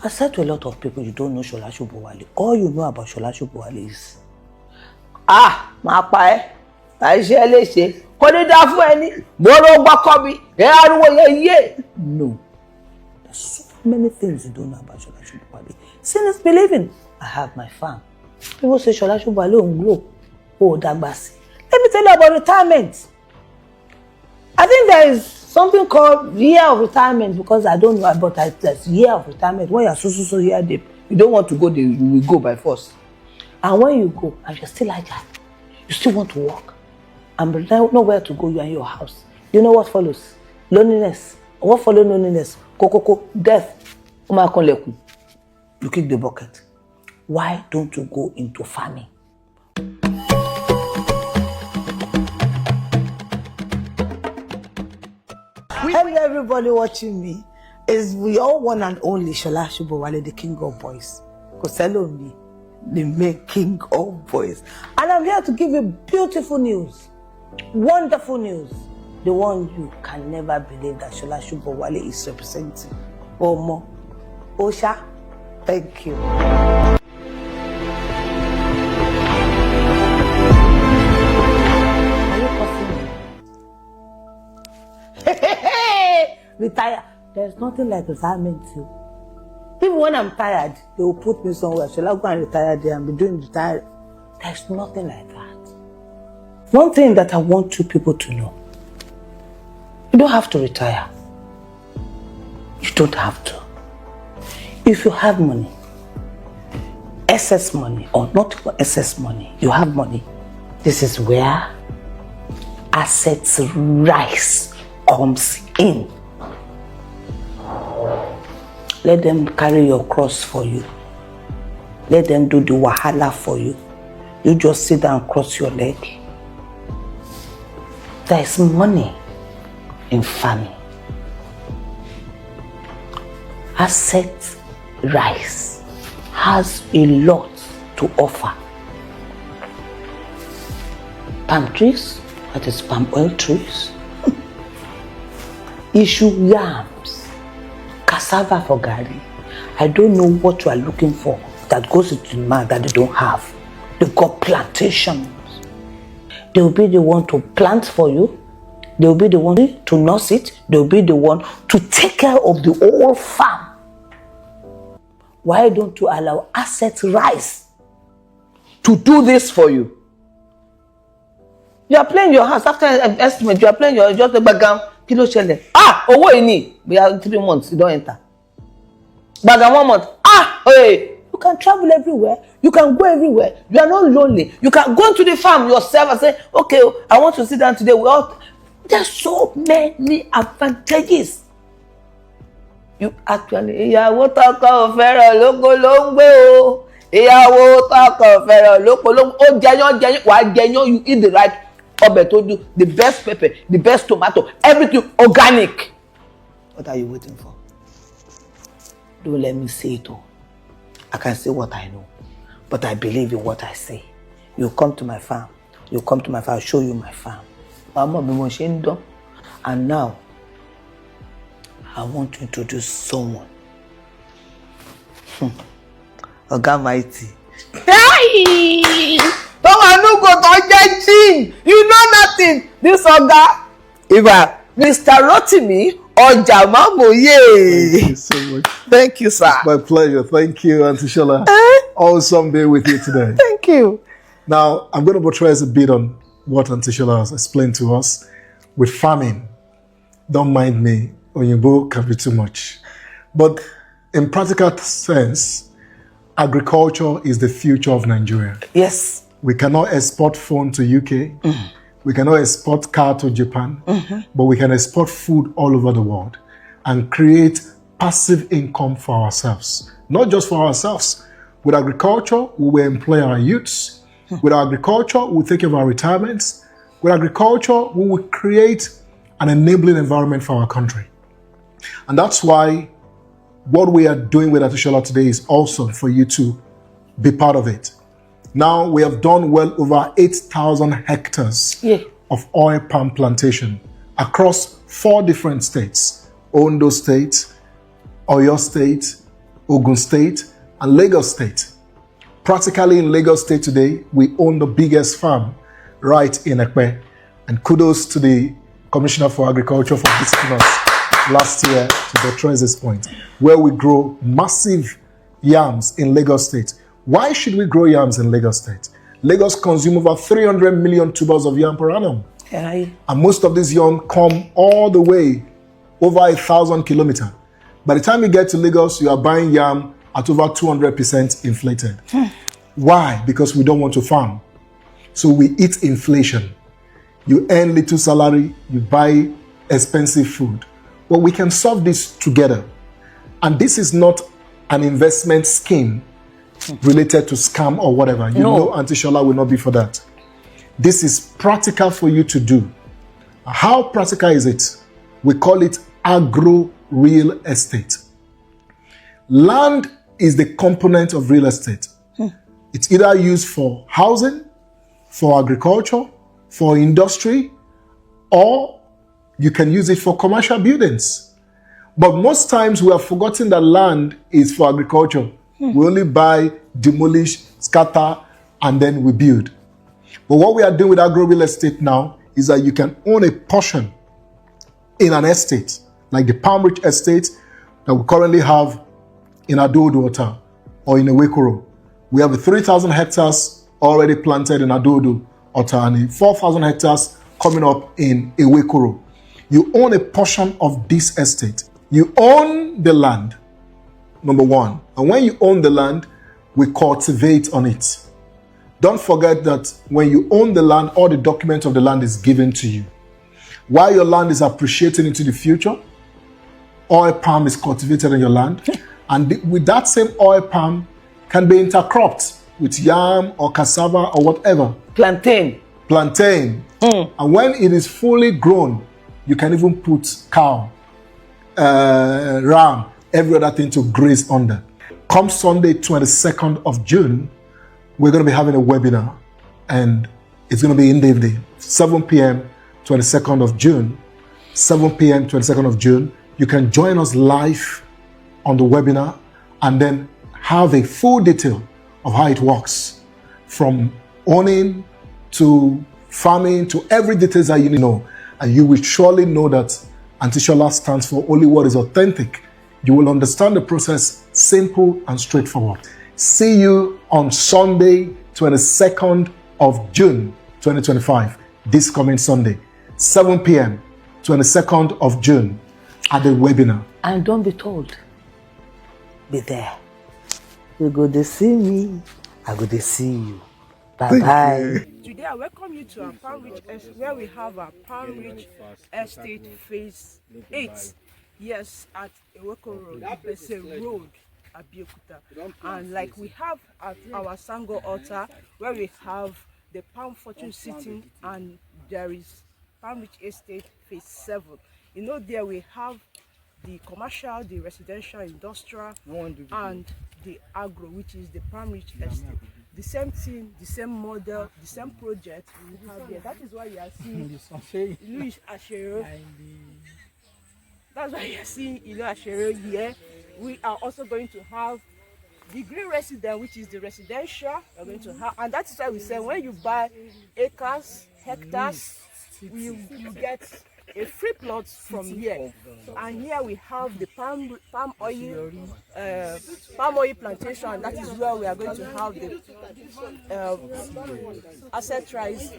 I said to a lot of people, you don't know Sola Sobowale. All you know about Sola Sobowale is, my pa I share léṣe. Kò ní dá fún ẹni. Boro gbọ́kọ́ mi. Ariwo ye. No. There's so many things you don't know about Sola Sobowale. Seeing is believing. I have my farm. People say Sola Sobowale on grow. Oh, dagbasi. Let me tell you about retirement. I think there is something called year of retirement because I don't know about that. There's year of retirement. When you're so here, you don't want to go there, you will go by force. And when you go, and you're still like that, you still want to work. And nowhere to go, you're in your house. You know what follows? Loneliness. What follows loneliness? Kokoko, death. You kick the bucket. Why don't you go into farming? Hello everybody watching me. Is we all one and only Sola Sobowale, the king of boys. Because hello me, the main king of boys. And I'm here to give you beautiful news. Wonderful news. The one you can never believe that Sola Sobowale is representing. Omo. Osha, thank you. Retire. There's nothing like retirement too. Even when I'm tired, they will put me somewhere. Shall I go and retire there and be doing retired? There's nothing like that. One thing that I want you people to know. You don't have to retire. You don't have to. If you have money, excess money or not excess money, you have money. This is where assets rise comes in. Let them carry your cross for you. Let them do the wahala for you. You just sit down and cross your leg. There is money in farming. Asset rice has a lot to offer. Palm trees, that is palm oil trees. Issue yams. Cassava for gari. I don't know what you are looking for that goes into the man that they don't have. They got plantations. They will be the one to plant for you. They will be the one to nurse it. They will be the one to take care of the whole farm. Why don't you allow asset rise to do this for you? You are playing your house after an estimate. You are playing your just the background. Kilo shele. Owó ini. We have 3 months. You don't enter. Baga 1 month. Hey. You can travel everywhere. You can go everywhere. You are not lonely. You can go to the farm yourself and say, okay, I want to sit down today. There's so many advantages. You actually, ìyàwó tọkọ fẹ́ràn lóko ló ń gbé o. Ìyàwó tọkọ fẹ́ràn lóko ló ń gbé. Ó jẹyán wàá jẹyán, you eat the right ọbẹ̀ tó do, the best pepper, the best tomato, everything organic. What are you waiting for? Don't let me say it all. I can say what I know, but I believe in what I say. You come to my farm. You come to my farm. I'll show you my farm. Mama, and now I want to introduce someone. Oga Mighty. Hey! You know nothing. This Oga, Mr. Rotimi Ojamamoye. Thank you so much. Thank you, sir. It's my pleasure. Thank you, Auntie Sola. Awesome being with you today. Thank you. Now, I'm going to buttress a bit on what Auntie Sola has explained to us. With farming, don't mind me, Oyinbo can be too much. But in practical sense, agriculture is the future of Nigeria. Yes. We cannot export phone to UK. Mm. We cannot export car to Japan. Mm-hmm. But we can export food all over the world and create passive income for ourselves. Not just for ourselves. With agriculture, we will employ our youths. With agriculture, we will take care of our retirements. With agriculture, we will create an enabling environment for our country. And that's why what we are doing with Auntie Sola today is awesome for you to be part of it. Now, we have done well over 8,000 hectares of oil palm plantation across 4 different states. Ondo State, Oyo State, Ogun State, and Lagos State. Practically in Lagos State today, we own the biggest farm right in Ekpe. And kudos to the Commissioner for Agriculture for visiting us last year to buttress this point, where we grow massive yams in Lagos State. Why should we grow yams in Lagos State? Lagos consumes over 300 million tubers of yam per annum. Yeah. And most of these yam come all the way over 1,000 kilometers. By the time you get to Lagos, you are buying yam at over 200% inflated. Why? Because we don't want to farm. So we eat inflation. You earn little salary, you buy expensive food. But we can solve this together. And this is not an investment scheme related to scam or whatever. You know Auntie Sola will not be for that. This is practical for you to do. How practical is it? We call it agro real estate. Land is the component of real estate. It's either used for housing, for agriculture, for industry, or you can use it for commercial buildings. But most times we have forgotten that land is for agriculture. We only buy, demolish, scatter, and then we build. But what we are doing with agro real estate now is that you can own a portion in an estate, like the PALMRICH estate that we currently have in Adodo or in Ewekoro. We have 3,000 hectares already planted in Adodo and 4,000 hectares coming up in Ewekoro. You own a portion of this estate. You own the land, number one. And when you own the land, we cultivate on it. Don't forget that when you own the land, all the documents of the land is given to you. While your land is appreciating into the future, oil palm is cultivated on your land. And with that same oil palm can be intercropped with yam or cassava or whatever. Plantain. And when it is fully grown, you can even put cow, ram, every other thing to graze under. Come Sunday, 22nd of June, we're going to be having a webinar, and it's going to be in the evening, 7 p.m., 22nd of June. 7 p.m., 22nd of June. You can join us live on the webinar and then have a full detail of how it works, from owning to farming to every detail that you need to know. And you will surely know that Auntie Sola stands for only what is authentic. You will understand the process, simple and straightforward. See you on Sunday, 22nd of June, 2025, this coming Sunday, 7 p.m., 22nd of June, at the webinar. And don't be told, be there. You go to see me, I go to see you. Bye-bye. Today I welcome you to our PALMRICH, where we have our PALMRICH Estate Phase 8. Yes, at Eweko Road, Bese Road, Abeokuta. And like we have at our Sango altar, where we have the palm fortune sitting, and there is PALMRICH Estate Phase 7. You know, there we have the commercial, the residential, industrial, and the agro, which is the PALMRICH Estate. The same thing, the same model, the same project we have here. That is why you are seeing Louis Ashero. That's why you are seeing Louis Ashero here. We are also going to have the green resident, which is the residential. We're going to have, and that is why we say when you buy acres, hectares, you get a free plot from here. And here we have the palm oil plantation, and that is where we are going to have the asset rise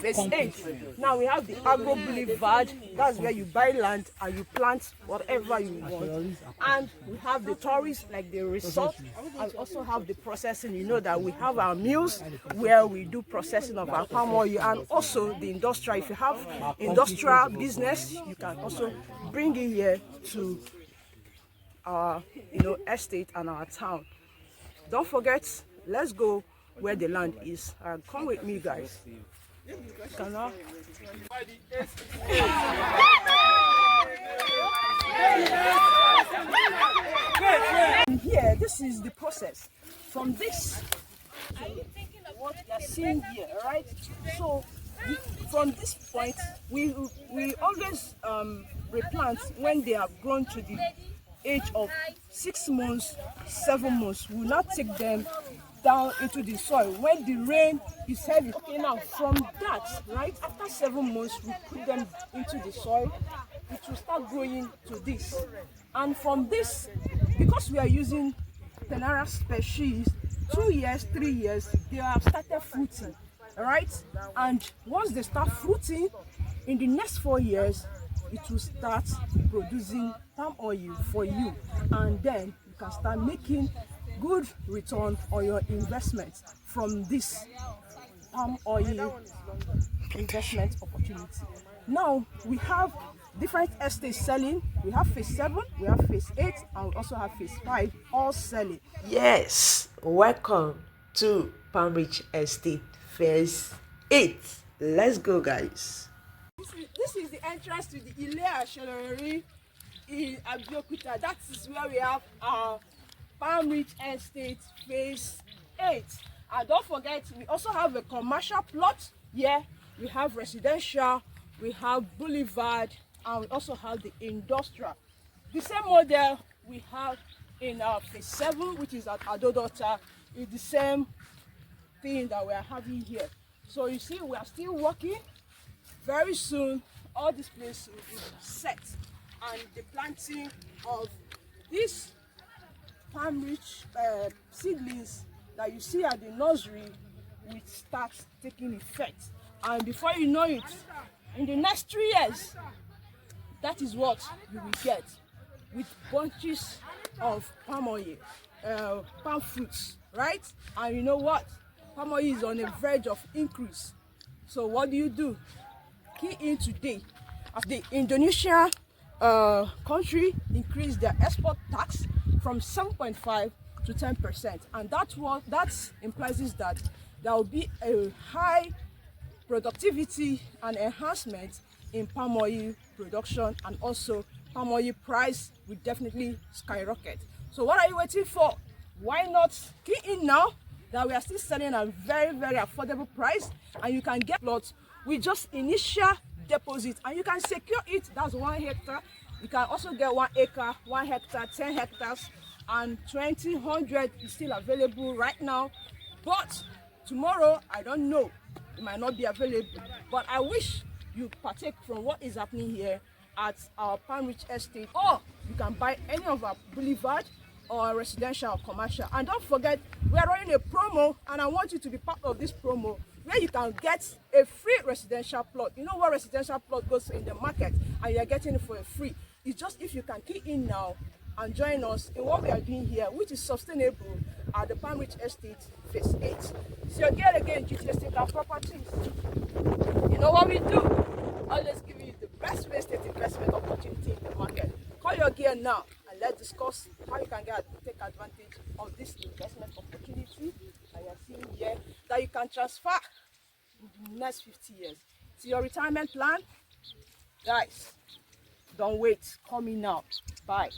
Phase 8. Now we have the agro boulevard. That's where you buy land and you plant whatever you want. And we have the tourists, like the resort, and also have the processing. You know that we have our mills where we do processing of our palm oil, and also the industrial. If you have industrial business, you can also bring it here to our estate and our town. Don't forget, let's go where the land is. Come with me, guys. And here, this is the process. From this, what you are seeing here, right? So from this point, we always replant when they have grown to the age of 6 months, 7 months, we will not take them down into the soil when the rain is heavy. Okay, now from that, right, after 7 months, we put them into the soil. It will start growing to this. And from this, because we are using Tenara species, 2 years, 3 years, they have started fruiting, all right? And once they start fruiting, in the next 4 years, it will start producing palm oil for you. And then you can start making good return on your investment from this palm oil investment opportunity. Now, we have different estates selling. We have phase 7, we have phase 8, and we also have phase 5, all selling. Yes, welcome to PALMRICH Estate phase 8. Let's go, guys. This is the entrance to the Ile Ashelori in Abeokuta. That is where we have our PALMRICH Estate phase 8. And don't forget, we also have a commercial plot here. We have residential, we have boulevard, and we also have the industrial. The same model we have in our phase 7, which is at Adodota, is the same thing that we are having here. So you see, we are still working. Very soon, all this place will be set, and the planting of these PALMRICH seedlings that you see at the nursery will start taking effect. And before you know it, in the next 3 years, that is what you will get with bunches of palm oil, palm fruits, right? And you know what? Palm oil is on the verge of increase. So what do? Key in today, as the Indonesia country increased their export tax from 7.5 to 10%, and that implies that there will be a high productivity and enhancement in palm oil production, and also palm oil price will definitely skyrocket. So what are you waiting for? Why not key in now that we are still selling at a very, very affordable price, and you can get plots with just initial deposit, and you can secure it. That's 1 hectare. You can also get 1 acre, 1 hectare, 10 hectares, and 200 is still available right now. But tomorrow, I don't know, it might not be available. But I wish you partake from what is happening here at our PALMRICH Estate, or you can buy any of our boulevard or residential or commercial. And don't forget, we are running a promo, and I want you to be part of this promo, where you can get a free residential plot. You know what residential plot goes in the market, and you're getting it for a free. It's just if you can key in now and join us in what we are doing here, which is sustainable at the PALMRICH Estate phase 8. So again, GT Estate and Properties. You know what we do? Always give you the best real estate investment opportunity in the market. Call your gear now, and let's discuss how you can take advantage of this investment opportunity that you're seeing here, that you can transfer in the next 50 years. To your retirement plan, guys, don't wait. Call me now. Bye.